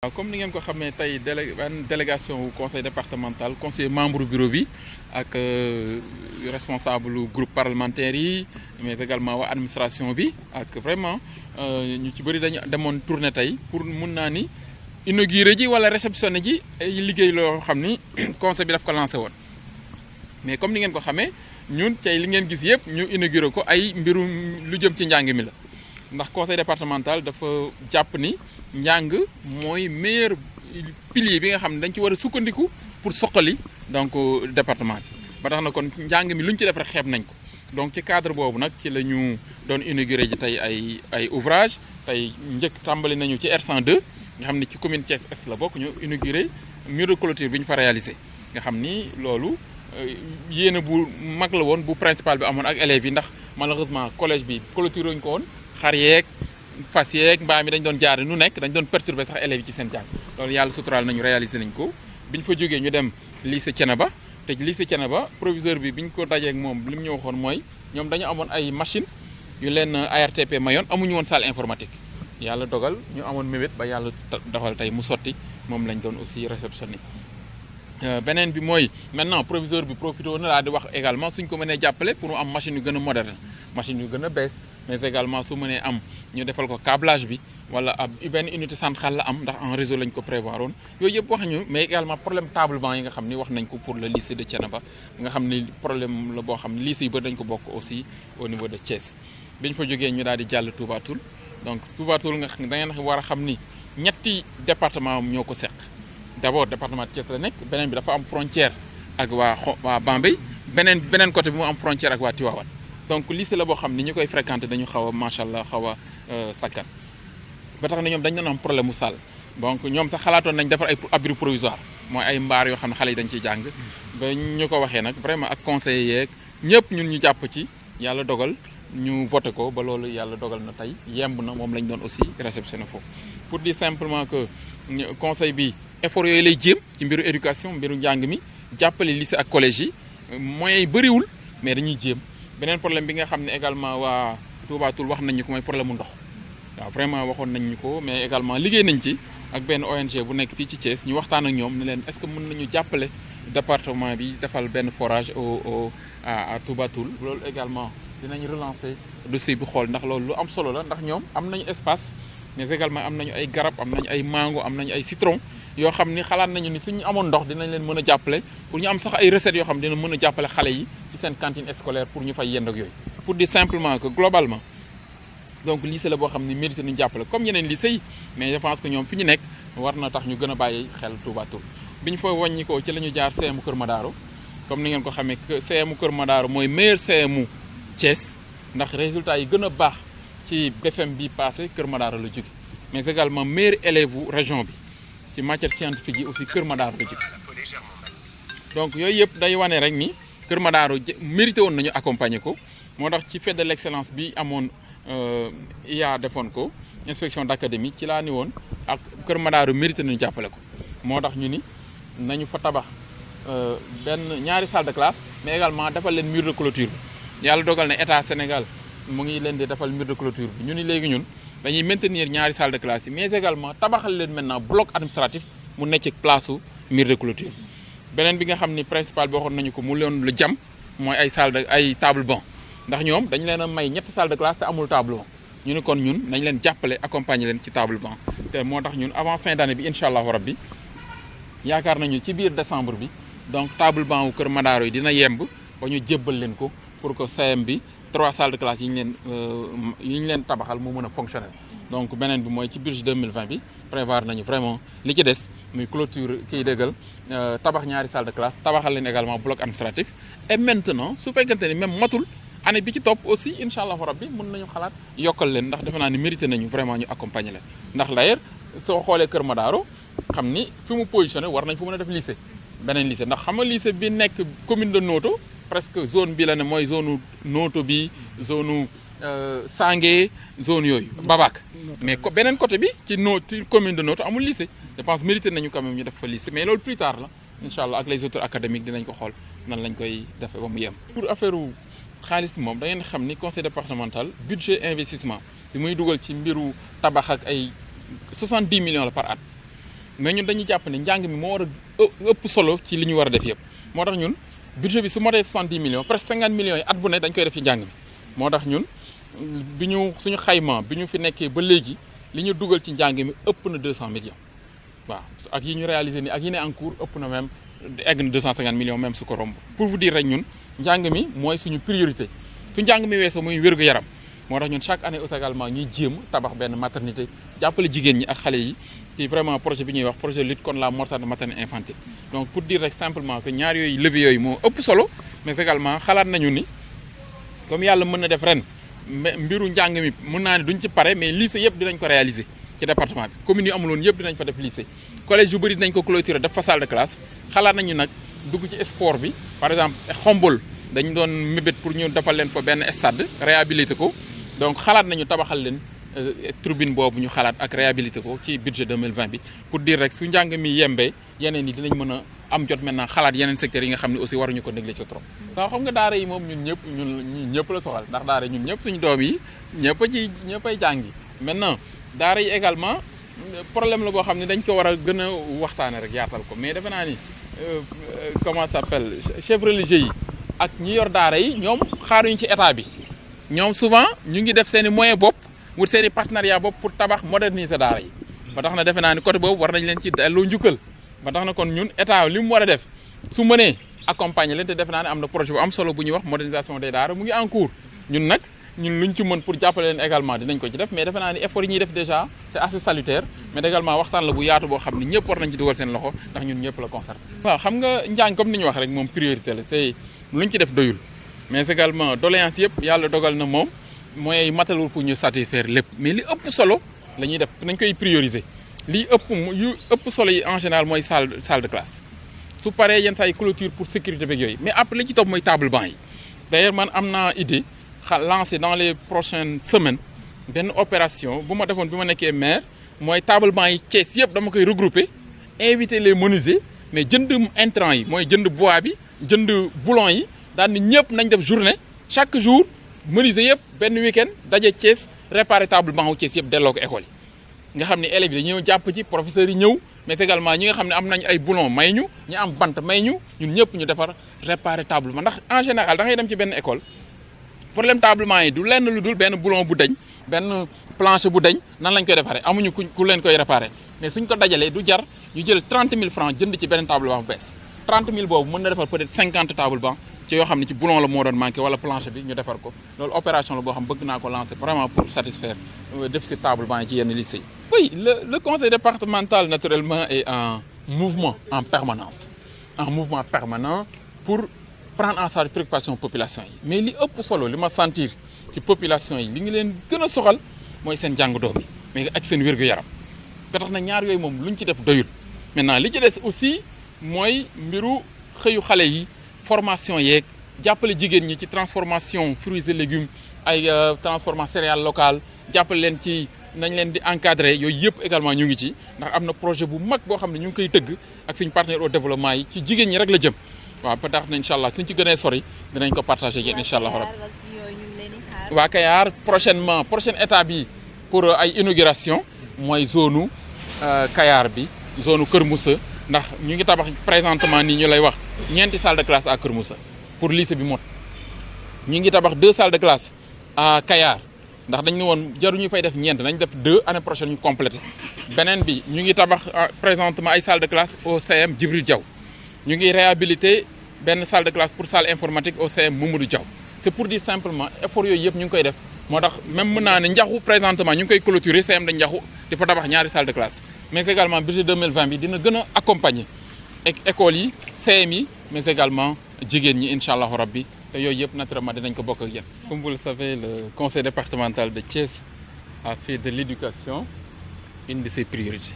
waaw comme ni ngeen ko xamee tey délégation wu conseil départemental conseiller membre bureau bi ak responsable groupe parlementaire yi mais également waa administration bi ak vraiment ñu ci bëri dañu demoon tournée tey pour mun naa ni inauguré ji wala réceptionné ji ay liggéey loo xam ni conseil bi daf ko lancé woon. mais comme ni ngeen ko xamee ñun tey li ngeen gis yëpp ñu inauguré ko ay mbirum lu jëm ci njàng mi la. ndax conseil départemental dafa jàpp ni njàng mooy meilleur pilier bi nga xam ne dañ ci war a sukkandiku pour soqali donc département bi ba tax na kon njàng mi lu ñu ci def rek xeeb nañ ko donc ci cadre boobu nag ci la ñu doon inauguré ji tey ay ouvrage tey njëkk tàmbali nañu ci R102 nga xam ni ci commune Thiès Est la bokk ñu inauguré mur de clôture bi ñu fa réalisé nga xam ni loolu yéena bu mag la woon bu principal bi amoon ak élèves yi ndax malheureusement collège bi clôture wuñ ko woon xar yeeg fas yeeg mbaam mi dañ doon jaar nu nekk dañ doon perturber sax élèves yi ci seen jàng loolu yàlla suturaal nañu réaliser nañ ko bi ñu fa jógee ñu dem lycée Thiénaba te lycée Thiénaba proviseur bi ñu ko dajeek moom li mu ñu waxoon mooy ñoom dañu amoon ay machine yu leen ARTP mayoon amuñu woon salle informatique yàlla dogal ñu amoon mébét ba yàlla doxal tey mu sotti moom lañ doon aussi réceptionné beneen bi mooy maintenant proviseur bi profité woon na laa di wax également suñ ko mënee jàppale pour mu am machine yu gën a moderne machine yu gën a bees mais également su mënee am ñu defal ko câblage bi wala ab benn unité centrale la am ndax en réseau lañ ko prévoir woon yooyu yëpp wax ñu mais également problème table banc yi nga xam ni wax nañ ko pour le lycée de Thiénaba nga xam ni problème la boo xam ne lycée yi ba dañ ko bokk aussi au niveau de Thiès bi ñu fa jógee ñu daal di jàll Touba Toul donc Touba Toul nga da ngeen war a xam ni ñetti département ñoo ko seq d'abord département de Thiès la nekk beneen bi dafa am frontière ak waa Bambey beneen côté bi mu am frontière ak waa Tivaouane donc lycée la boo xam ni ñu koy fréquenté dañu xaw a macha allah xaw a sakkan ba tax na ñoom dañ doon am problème mu salle donc ñoom sax xalaatoon nañ defar ay abri provisoire mooy ay mbaar yoo xam ne xale yi dañ ciy jàng ba ñu ko waxee nag vraiment ak conseillers yeeg ñëpp ñun ñu jàpp ci yàlla dogal ñu voté ko ba loolu yàlla dogal na tey yemb na moom lañ doon aussi réceptionné foofu pour dire simplement que conseil bi effort yooyu lay jéem ci mbiru éducation mbiru njàng mi jàppale lycée ak collège yi moyens yi bëriwul mais dañuy jéem beneen problème bi nga xam ne également waa Touba Toul wax nañu ko mooy problème mu ndox waaw vraiment waxoon nañ ñu ko mais également liggéey nañ ci ak benn ONG bu nekk fii ci Thiès ñu waxtaan ak ñoom ne leen est-ce que mën nañu jàppale département bi defal benn forage à Touba Toul loolu également dinañ relancer dossier bi xool ndax loolu lu am solo la ndax ñoom am nañu espace mais également am nañu ay garab am nañu ay mango am nañu ay citron yoo xam ni xalaat nañu ni suñu amoon ndox dinañ leen mën a jàppale pour ñu am sax ay recettes yoo xam dina mën a jàppale xale yi ci seen cantine scolaire pour ñu fay yend ak yooyu pour dire simplement que globalement donc lycée la boo xam ni mérité nañu jàppale comme yeneen lycée yi mais je pense que ñoom fi ñu nekk war na tax ñu gën a bàyyi xel Touba Toul bi ñu fa wàññi ko ci la ñu jaar CMU Kër Madaro comme ni ngeen ko xamee CMU Kër Madaro mooy meilleur CMU Thiès ndax résultat yi gën a baax ci BFM bi passé Kër Madaro la jóge mais également meilleur élève bu région bi ci matière scientifique yi aussi Kër Madaro la jóge donc yooyu yëpp day wane rek ni Kër Madaro mérité woon nañu accompagner ko moo tax ci fête de l'excellence bi amoon IA defoon ko inspection d'académie ci laa ni woon ak Kër Madaro mérité nañu jàppale ko moo tax ñu ni nañu fa tabax ñaari salle de classe mais également defal leen mur de clôture bi yàlla dogal na état Sénégal mu ngi leen di defal mur de clôture bi ñu ni léegi ñun dañuy maintenir ñaari salle de classe yi mais également tabaxal leen maintenant bloc administratif mu nekk ci place su mur de clôture beneen bi nga xam ni principal bi waxoon nañu ko mu leen lu jam mooy ay table banc ndax ñoom dañu leen a may ñetti salle de classe te amul table banc ñu ni kon ñun nañ leen jàppale accompagner leen ci table banc te moo tax ñun avant fin d'année bi incha allahu rabbi yaakaar nañu ci biir décembre bi donc table banc wu Kër Madaro yi dina yemb ba ñu jébbal leen ko pour que CM bi 3 salles de classe yi ñu leen tabaxal mu mën a fonctionner donc beneen bi mooy ci budget 2020 bi prévoir nañu vraiment li ci des muy clôture kiy déggal tabax ñaari salle de classe tabaxal leen également bloc administratif et maintenant su fekkente ni même matul année bi ci topp aussi incha allahu rabbi mën nañu xalaat yokkal leen ndax defe naa ni mérité nañu vraiment ñu accompagner leen ndax d'ailleurs soo xoolee Kër Madaro xam ni fi mu positionné war nañ fa mën a def lycée beneen lycée ndax xam nga lycée bi nekk commune de Noto presque zone bi la ne mooy zone Noto bi zone Sangué zone yooyu Babac mais beneen côté bi ci commune de Noto amul lycée je pense mérité nañu quand même ñu def fa lycée mais loolu plus tard la incha allah ak les autres académiques dinañ ko xool nan lañ koy defee ba mu yem. pour affaire xaalis moom da ngeen xam ni conseil départemental budget investissement bi muy dugal ci mbiru tabax ak ay 70 millions la par at mais ñun dañuy jàpp ne njàng mi moo war a ëpp solo ci li ñu war a def yëpp moo tax ñun budget bi su motee 70 millions presque 50 millions yi at bu ne dañ koy def ci njàng mi moo tax ñun suñu xayma bi ñu fi nekkee ba léegi li ñu dugal ci njàng mi ëpp na 200 millions waaw ak yi ñu réalisé ni ak yi ne en cours ëpp na même egg na 250 millions même su ko romb pour vous dire rek ñun njàng mi mooy suñu priorité su njàng mi weesoo muy wér-gu-yaram moo tax ñun chaque année aussi également ñuy jéem tabax benn maternité jàppale jigéen ñi ak xale yi ci vraiment projet bi ñuy wax projet lutte contre la mortalité maternelle infantile donc pour dire rek simplement que ñaar yooyu levier yooyu moo ëpp solo mais également xalaat nañu ni comme yàlla mën na def ren mbiru njàng mi mën naa ne duñ ci pare mais lycée yëpp dinañ ko réaliser ci département bi commune yu amuloon yëpp dinañ fa def lycée collège yu bëri dinañ ko clôturer def fa salle de classe xalaat nañu nag dugg ci sport bi par exemple Xombol dañ doon mébét pour ñu defal leen fa benn stade réhabilité ko donc xalaat nañu tabaxal leen tribune boobu ñu xalaat ak réhabilité ko ci budget 2020 bi pour dire rek su njàng mi yembee yeneen yi dinañ mën a am jot maintenant xalaat yeneen secteurs yi nga xam ne aussi waruñu ko négliger trop. waaw xam nga daara yi moom ñun ñëpp la soxal ndax daara ñun ñëpp suñu doom yi ñëppay jàngi maintenant daara yi également problème la boo xam ne dañ ko war a gën a waxtaane rek yaatal ko mais defe naa ni comment ça s'appelle chef religieux yi ak ñi yor daara yi ñoom xaaruñu ci état bi ñoom souvent ñu ngi def seen i moyen bopp wut seen i partenariat bopp pour tabax moderniser daara yi ba tax na defe naa ni côté boobu war nañ leen ci delloo njukkal ba tax na kon ñun état li mu war a def su mënee accompagner leen te defe naa ne am na projet bu am solo bu ñuy wax modernisation des daara mu ngi en cours ñun nag ñun luñ ci mën pour jàppale leen également dinañ ko ci def mais defe naa ni effort yi ñuy def déjà c'est assez salutaire mais également waxtaan la bu yaatu boo xam ni ñëpp war nañ ci dugal seen loxo ndax ñun ñëpp la concerné. waaw xam nga njàng comme ni ñu wax rek moom priorité la c'est luñ ci def doyul mais également doléance yëpp yàlla dogal na moom mooy matalul pour ñu satisfaire lépp mais li ëpp solo la ñuy def nañ koy prioriser li ëpp solo yi en général mooy salle de classe su paree yenn saa yi clôture pour sécurité beeg yooyu mais après li ci topp mooy table banc yi d'ailleurs man am naa idée lancé dans les prochaines semaines benn opération bu ma defoon bi ma nekkee maire mooy table banc yi kees yëpp dama koy regrouper inviter les menuisiers mais jënd intrant yi mooy jënd bois bi jënd boulon yi daal ni ñëpp nañ def journée chaque jour menuisier yëpp benn week-end daje Thiès réparer table banc wu Thiès yëpp delloo ko école yi nga xam ne élèves yi dañuy ñëw jàpp ci professeurs yi ñëw mais également ñi nga xam ne am nañ ay boulon may ñu am bant may ñu ñun ñëpp ñu defar réparer table banc ndax en général da ngay dem ci benn école problème table banc yi du lenn lu dul benn boulon bu dañ benn plancher bu dañ nan lañ koy réparer amuñu ku leen koy réparer mais suñ ko dajalee du jar ñu jël 30 000 francs jënd ci beneen table banc bu bees 30 000 boobu mën na defar peut-être 50 table banc ci yoo xam ne ci boulon la moo doon manqué wala plancher bi ñu defar ko loolu opération la boo xam bëgg naa ko lancer vraiment pour satisfaire déficit table banc yi ci yenn lycée yi. oui le conseil départemental naturellement est en mouvement en permanence pour prendre en charge préoccupation population yi mais li ëpp solo li ma sentir ci population yi li ngi leen gën a soxal mooy seen jàng doom yi mais ak seen wér-gu-yaram ba tax na ñaar yooyu moom lu ñu ci def doyul maintenant li ci des aussi mooy mbiru xëyu xale yi formation yeeg jàppale jigéen ñi ci transformation fruits et légumes ay transformation céréales locales jàppale leen ci nañ leen di encadrer yooyu yëpp également ñu ngi ci ndax am na projet bu mag boo xam ne ñu ngi koy tëgg ak suñu partenaire au développement yi ci jigéen ñi rek la jëm waaw ba tax na incha allah suñ ci gënee sori dinañ ko partager yéen incha allah rabbi waa Kayar prochaine étape bi pour ay inauguration mooy zone Kayar bi zone Kër Moussa ndax ñu ngi tabax présentement nii ñu lay wax ñeenti salle de classe à Kër Moussa pour lycée bi mot ñu ngi tabax 2 salles de classe à Kayar ndax dañ ne woon jaruñu fay def ñeent nañ def 2 année prochaine ñu complété beneen bi ñu ngi tabax présentement ay salle de classe au CM Djibril Diaw ñu ngi réhabiliter benn salle de classe pour salle informatique au CM Mamadou Diaw c'est pour dire simplement effort yooyu yëpp ñu ngi koy def moo tax même mën naa ne njaxu présentement ñu ngi koy clôturer CM dañ njaxu di fa tabax ñaari salle de classe mais également budget 2020 bi dina gën a accompagner écoles yi CM yi mais également jigéen ñi incha allahu rabbi te yooyu yëpp naturellement dinañ ko bokk ak yéen. Comme vous le savez, le conseil départemental de Thiès a fait de l'éducation une de ses priorités.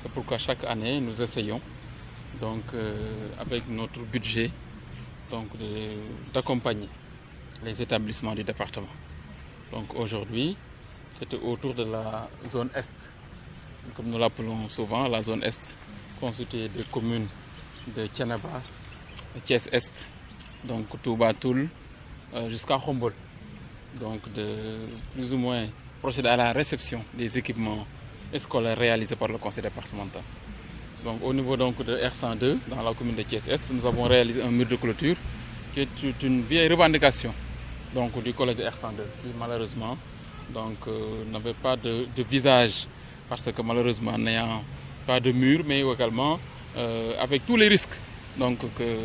C'est pourquoi chaque année nous essayons donc avec notre budget donc d'accompagner les établissements du département. Donc aujourd'hui, c'était autour de la zone Est, comme nous l'appelons souvent, la zone Est, constituée des communes de Thiénaba, Thiès-Est, donc Touba Toul, jusqu'à Khombol. Donc de plus ou moins procéder à la réception des équipements scolaires réalisés par le conseil départemental. Donc, au niveau donc, de R102, dans la commune de Thiès-Est, nous avons réalisé un mur de clôture qui est une vieille revendication donc, du collège de R102, qui malheureusement n'avait pas de visage, parce que malheureusement, n'ayant pas de mur, mais également avec tous les risques donc, que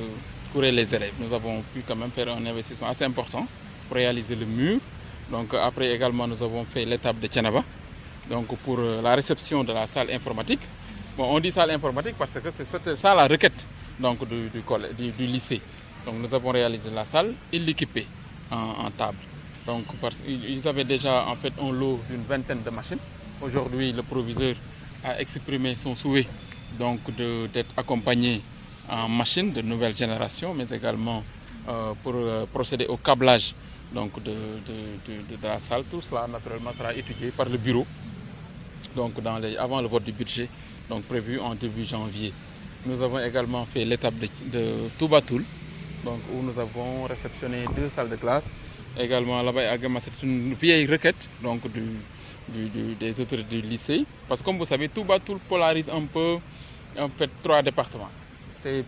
couraient les élèves. Nous avons pu quand même faire un investissement assez important pour réaliser le mur. Donc, après également, nous avons fait l'étape de Thiénaba, donc pour la réception de la salle informatique. Bon, on dit salle informatique parce que c'est ça la requête donc, du lycée. Donc nous avons réalisé la salle et l'équiper en table. Donc ils avaient déjà en fait un lot d'une vingtaine de machines. Aujourd'hui, le proviseur a exprimé son souhait donc d'être accompagné en machines de nouvelle génération, mais également pour procéder au câblage donc, de la salle. Tout cela naturellement sera étudié par le bureau donc avant le vote du budget donc prévu en début janvier. Nous avons également fait l'étape de Toubatoul, donc où nous avons réceptionné 2 salles de classe. Également là-bas à Gama, c'est une vieille requête donc, des autorités du lycée. Parce que comme vous savez, Toubatoul polarise un peu en fait 3 départements. C'est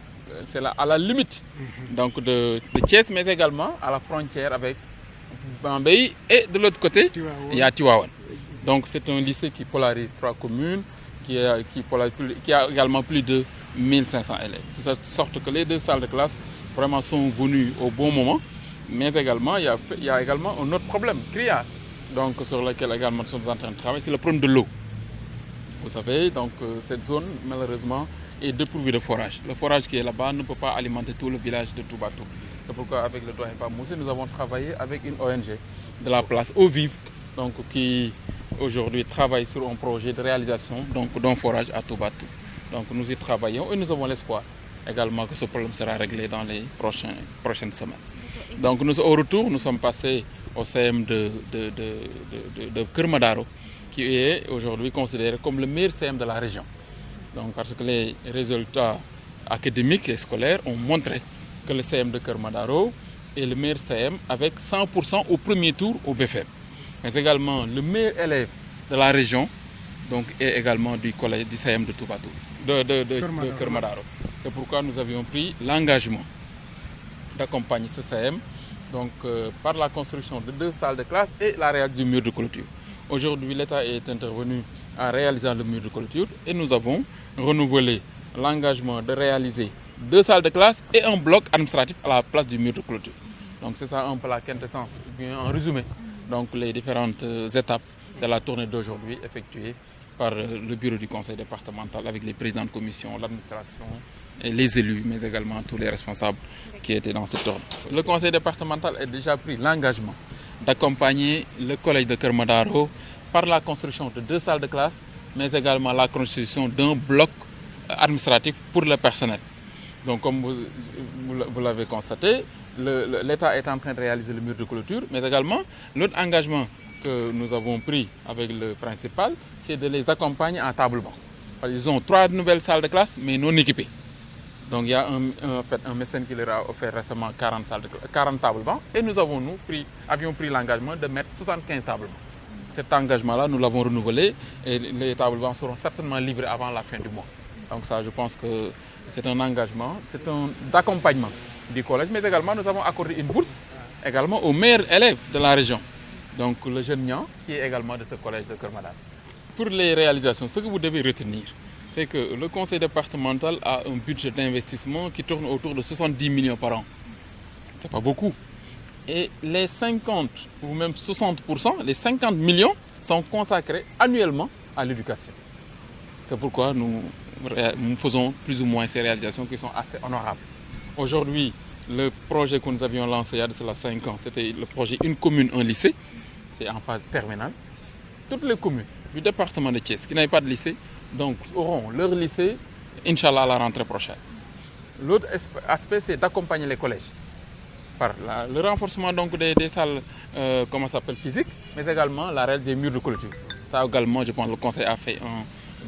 à la limite donc, de Thiès, mais également à la frontière avec Bambey. Et de l'autre côté, il y a Tivaouane. Donc c'est un lycée qui polarise 3 communes, qui a également plus de 1500 élèves. De sorte que les 2 salles de classe vraiment sont venues au bon moment. Mais également, il y a également un autre problème criard, donc sur lequel également nous sommes en train de travailler, c'est le problème de l'eau. Vous savez, donc cette zone, malheureusement, est dépourvue de forage. Le forage qui est là-bas ne peut pas alimenter tout le village de Toubatoul. C'est pourquoi, avec le doyen Pamoussé, nous avons travaillé avec une ONG de la place Eau Vive, donc qui aujourd'hui travaille sur un projet de réalisation d'un forage à Toubatoul. Donc nous y travaillons et nous avons l'espoir également que ce problème sera réglé dans les prochaines semaines. Donc au retour, nous sommes passés au CM de Kermadaro, qui est aujourd'hui considéré comme le meilleur CM de la région. Donc, parce que les résultats académiques et scolaires ont montré que le CM de Kermadaro est le meilleur CM avec 100% au premier tour au BFM. Mais également le meilleur élève de la région donc, est également du collège du CM de Toubatoul, de Kermadaro. C'est pourquoi nous avions pris l'engagement d'accompagner ce CM donc, par la construction de 2 salles de classe et la réalisation du mur de clôture. Aujourd'hui, l'État est intervenu en réalisant le mur de clôture et nous avons renouvelé l'engagement de réaliser 2 salles de classe et un bloc administratif à la place du mur de clôture. Donc c'est ça un peu la quintessence, bien en résumé, donc les différentes étapes de la tournée d'aujourd'hui effectuée par le bureau du conseil départemental avec les présidents de commission, l'administration, et les élus, mais également tous les responsables qui étaient dans cette tournée. Le conseil départemental a déjà pris l'engagement d'accompagner le collège de Kermadaro par la construction de 2 salles de classe, mais également la construction d'un bloc administratif pour le personnel. Donc comme vous l'avez constaté, l'État est en train de réaliser le mur de clôture, mais également l'autre engagement que nous avons pris avec le principal, c'est de les accompagner en tablement. Ils ont 3 nouvelles salles de classe, mais non équipées. Donc il y a un mécène qui leur a offert récemment 40 tablements et nous avions pris l'engagement de mettre 75 tablements. Cet engagement-là, nous l'avons renouvelé et les tablements seront certainement livrés avant la fin du mois. Donc ça, je pense que c'est un engagement, c'est un accompagnement du collège, mais également nous avons accordé une bourse également aux meilleurs élèves de la région. Donc le jeune Nian, qui est également de ce collège de Kermadaro. Pour les réalisations, ce que vous devez retenir, c'est que le conseil départemental a un budget d'investissement qui tourne autour de 70 millions par an. Ce n'est pas beaucoup. Et les 50 ou même 60%, les 50 millions sont consacrés annuellement à l'éducation. C'est pourquoi nous faisons plus ou moins ces réalisations qui sont assez honorables. Aujourd'hui, le projet que nous avions lancé il y a de cela 5 ans, c'était le projet Une commune, un lycée. C'est en phase terminale. Toutes les communes du département de Thiès qui n'avaient pas de lycée donc, auront leur lycée, Inch'Allah, à la rentrée prochaine. L'autre aspect, c'est d'accompagner les collèges par le renforcement donc, des salles physiques, mais également la règle des murs de clôture. Ça également, je pense, le conseil a fait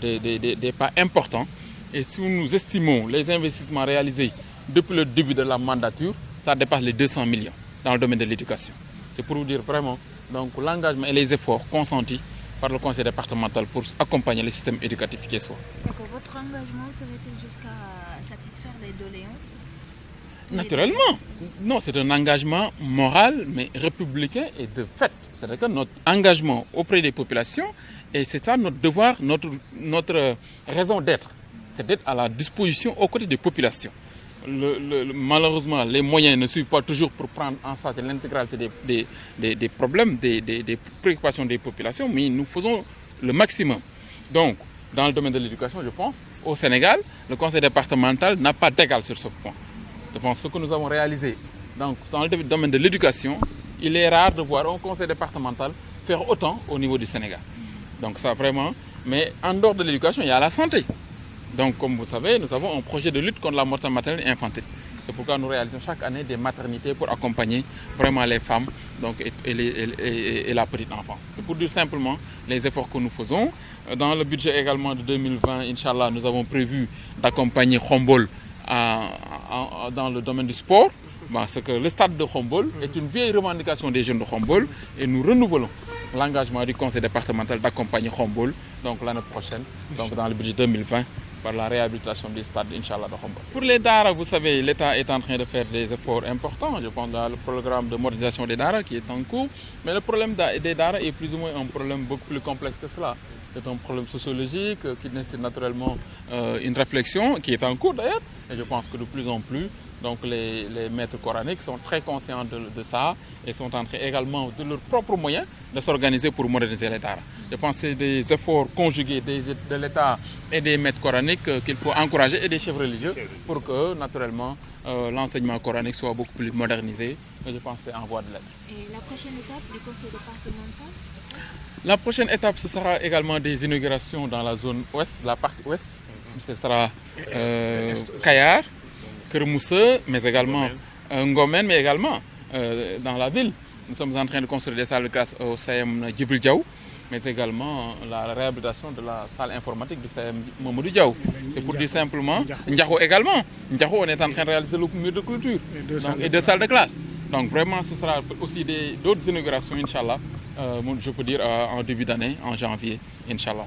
des pas importants. Et si nous estimons les investissements réalisés depuis le début de la mandature, ça dépasse les 200 millions dans le domaine de l'éducation. C'est pour vous dire vraiment donc, l'engagement et les efforts consentis par le conseil départemental pour accompagner le système éducatif qui est soi. D'accord. Votre engagement serait-il jusqu'à satisfaire les doléances? Naturellement. Non, c'est un engagement moral, mais républicain et de fait. C'est-à-dire que notre engagement auprès des populations, et c'est ça notre devoir, notre raison d'être, c'est d'être à la disposition aux côtés des populations. Malheureusement, les moyens ne suivent pas toujours pour prendre en charge l'intégralité des problèmes, des préoccupations des populations, mais nous faisons le maximum. Donc, dans le domaine de l'éducation, je pense, au Sénégal, le conseil départemental n'a pas d'égal sur ce point. Je pense que ce que nous avons réalisé dans le domaine de l'éducation, il est rare de voir un conseil départemental faire autant au niveau du Sénégal. Donc ça vraiment, mais en dehors de l'éducation, il y a la santé. Donc comme vous savez, nous avons un projet de lutte contre la mortalité maternelle et infantile. C'est pourquoi nous réalisons chaque année des maternités pour accompagner vraiment les femmes donc, et la petite enfance. C'est pour dire simplement les efforts que nous faisons. Dans le budget également de 2020, Inch'Allah, nous avons prévu d'accompagner Khombol dans le domaine du sport. Parce que le stade de Khombol est une vieille revendication des jeunes de Khombol et nous renouvelons l'engagement du conseil départemental d'accompagner Khombol donc l'année prochaine, donc dans le budget 2020, par la réhabilitation du stade, Inch'Allah, de Khombol. Pour les Dara, vous savez, l'État est en train de faire des efforts importants. Je pense dans le programme de modernisation des Dara qui est en cours. Mais le problème des Dara est plus ou moins un problème beaucoup plus complexe que cela. C'est un problème sociologique qui nécessite naturellement une réflexion qui est en cours d'ailleurs. Et je pense que de plus en plus, donc les maîtres coraniques sont très conscients de ça et sont en train également de leurs propres moyens de s'organiser pour moderniser les Dara. Je pense que c'est des efforts conjugués de l'État et des maîtres coraniques qu'il faut encourager et des chefs religieux pour que naturellement l'enseignement coranique soit beaucoup plus modernisé. Et je pense que c'est en voie de l'être. Et la prochaine étape du conseil départemental? La prochaine étape, ce sera également des inaugurations dans la zone ouest, la partie ouest. Ce sera Kayar, Kermousse, mais également Ngomen, mais également dans la ville. Nous sommes en train de construire des salles de classe au CM Djibril Diaw, mais également la réhabilitation de la salle informatique du CM Mamadou Diaw. C'est pour dire simplement, Ndiaho également. Ndiaho, on est en train de réaliser le mur de clôture et deux salles de classe. Donc vraiment, ce sera aussi d'autres inaugurations, Inch'Allah, je peux dire en début d'année, en janvier, Inch'Allah.